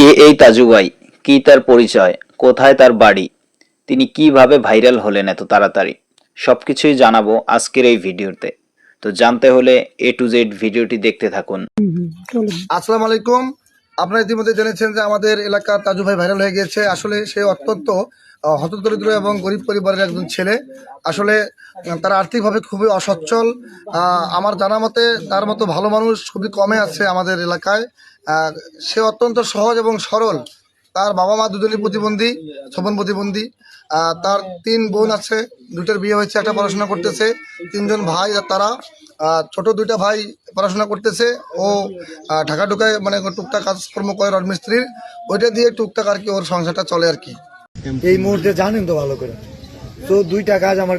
কে এই তাজু ভাই, কি তার পরিচয়, কোথায় তার বাড়ি, তিনি কিভাবে ভাইরাল হলেন এত তাড়াতাড়ি, সবকিছুই জানাবো আজকের এই ভিডিওতে। তো জানতে হলে A to Z ভিডিওটি দেখতে থাকুন। আসসালামু আলাইকুম। আপনারা ইতিমধ্যে জেনেছেন যে আমাদের এলাকার তাজু ভাই ভাইরাল হয়ে গিয়েছে। আসলে সে অত্যন্ত হতদরিদ্র এবং গরিব পরিবারের একজন ছেলে। আসলে তারা আর্থিকভাবে খুবই অসচ্ছল। আমার জানা মতে তার মতো ভালো মানুষ খুবই কমে আছে আমাদের এলাকায়। সে অত্যন্ত সহজ এবং সরল। তার বাবা মা দুজনই প্রতিবন্ধী, শ্রবণ প্রতিবন্ধী। তার 3 বোন আছে, 2টার বিয়ে হয়েছে, একটা পড়াশোনা করতেছে। 3জন ভাই, তারা ছোট 2টা ভাই পড়াশোনা করতেছে। ও ঢাকা ঢুকায় মানে টুকটাক কাজকর্ম করে রাজমিস্ত্রির, ওইটা দিয়ে টুকটাক আর কি ওর সংসারটা চলে আর কি। এই মুহূর্তে জানেন তো ভালো করে, তো 2টা কাজ আমার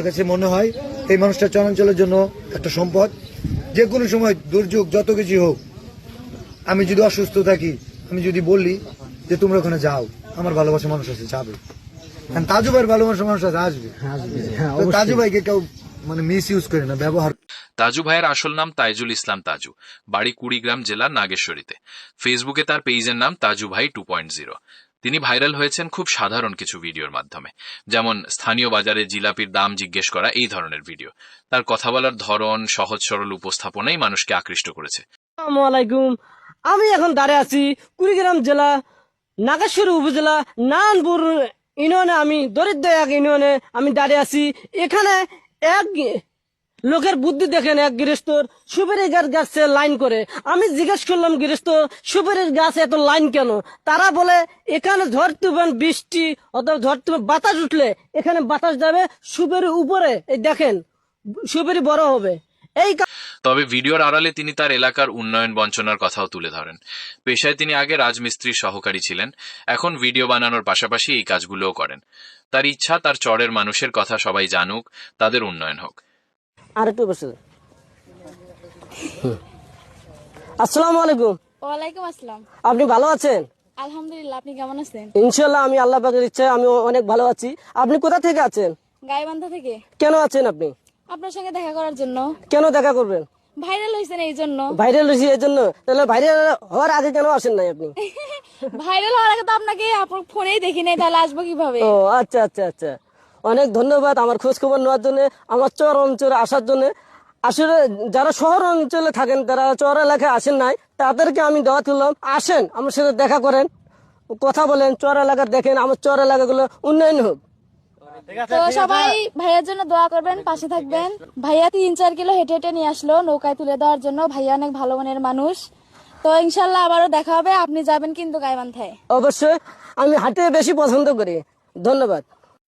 কাছে মনে হয় এই মানুষটা চলাচলের জন্য একটা সম্পদ। যে কোনো সময় দুর্যোগ যত কিছু হোক, আমি যদি অসুস্থ থাকি, আমি যদি বলি যে তোমরা ওখানে যাও, আমার ভালোবাসা মানুষ আছে, যাবে। তাজু ভাইয়ের ভালোবাসা মানুষ আছে, আসবে। তো তাজু ভাইকে কেউ মানে মিস ইউজ করে না, ব্যবহার। তাজু ভাইয়ের আসল নাম তাইজুল ইসলাম তাজু, বাড়ি কুড়িগ্রাম জেলার নাগেশ্বরীতে। ফেসবুকে তার পেজের নাম তাজু ভাই 2.0। তিনি ভাইরাল হয়েছেন খুব সাধারণ কিছু ভিডিওর মাধ্যমে, যেমন স্থানীয় বাজারে জিলাপির দাম জিজ্ঞেস করা, এই ধরনের ভিডিও। তার কথা বলার ধরন, সহজ সরল উপস্থাপনাই মানুষকে আকৃষ্ট করেছে। আসসালামু আলাইকুম। আমি এখন দাঁড়িয়ে আছি কুড়িগ্রাম জেলা নাগেশ্বরী উপজেলা নারায়ণপুর ইউনিয়নে। আমি দরিদ্র এক ইউনিয়নে আমি দাঁড়িয়ে আছি। এখানে এক লোকের বুদ্ধি দেখেন, এক গৃহস্থর সুপারি গাছে লাইন করে। আমি জিজ্ঞেস করলাম, গৃহস্থ সুপারির গাছ এত লাইন কেন? তারা বলে এখানে ঝড় তুফান বৃষ্টি অথবা ঝড় তুফান বাতাস উঠলে এখানে বাতাস যাবে সুপারির উপরে, এই দেখেন সুপারি বড় হবে। এই তবে ভিডিওর আড়ালে তিনি তার এলাকার উন্নয়ন বঞ্চনার কথাও তুলে ধরেন। পেশায় তিনি আগে রাজমিস্ত্রির সহকারী ছিলেন, এখন ভিডিও বানানোর পাশাপাশি এই কাজগুলোও করেন। তার ইচ্ছা তার চরের মানুষের কথা সবাই জানুক, তাদের উন্নয়ন হোক। আর একটু বসে। আসসালামু আলাইকুম। ওয়ালাইকুম আসসালাম। আপনি ভালো আছেন? আলহামদুলিল্লাহ, আপনি কেমন আছেন? ইনশাল্লাহ আমি আল্লাহ পাকের ইচ্ছায় আমি অনেক ভালো আছি। আপনি কোথা থেকে আছেন? গাইবান্ধা থেকে। কেন আছেন আপনি? আপনার সঙ্গে দেখা করার জন্য। কেন দেখা করবেন? ভাইরাল হয়েছেন এই জন্য। ভাইরাল হয়েছি এই জন্য? তাহলে ভাইরাল হওয়ার আগে কেন আসেন নাই আপনি? ভাইরাল হওয়ার আগে তো আপনাকে ফোনেই দেখি নাই, তাহলে আসবো কিভাবে? ও আচ্ছা আচ্ছা আচ্ছা, অনেক ধন্যবাদ আমার খোঁজ খবর নেওয়ার জন্য, আমার চর অঞ্চলে আসার জন্য। আসলে যারা শহর অঞ্চলে থাকেন, তারা চর এলাকায় আসেন নাই, তাদেরকে আমি দাওয়াত করলাম, আসেন আমার সাথে দেখা করেন, কথা বলেন, চর এলাকা দেখেন, আমার চর এলাকাগুলো উন্নয়ন হোক। তো সবাই ভাইয়ার জন্য দোয়া করবেন, পাশে থাকবেন। ভাইয়া 3-4 কিলো হেঁটে হেঁটে নিয়ে আসলো নৌকায় তুলে দেওয়ার জন্য। ভাইয়া অনেক ভালো মনের মানুষ। তো ইনশাল্লাহ আবারও দেখা হবে। আপনি যাবেন কিন্তু গাইবান্ধায়। অবশ্যই, আমি হাঁটতে বেশি পছন্দ করি। ধন্যবাদ।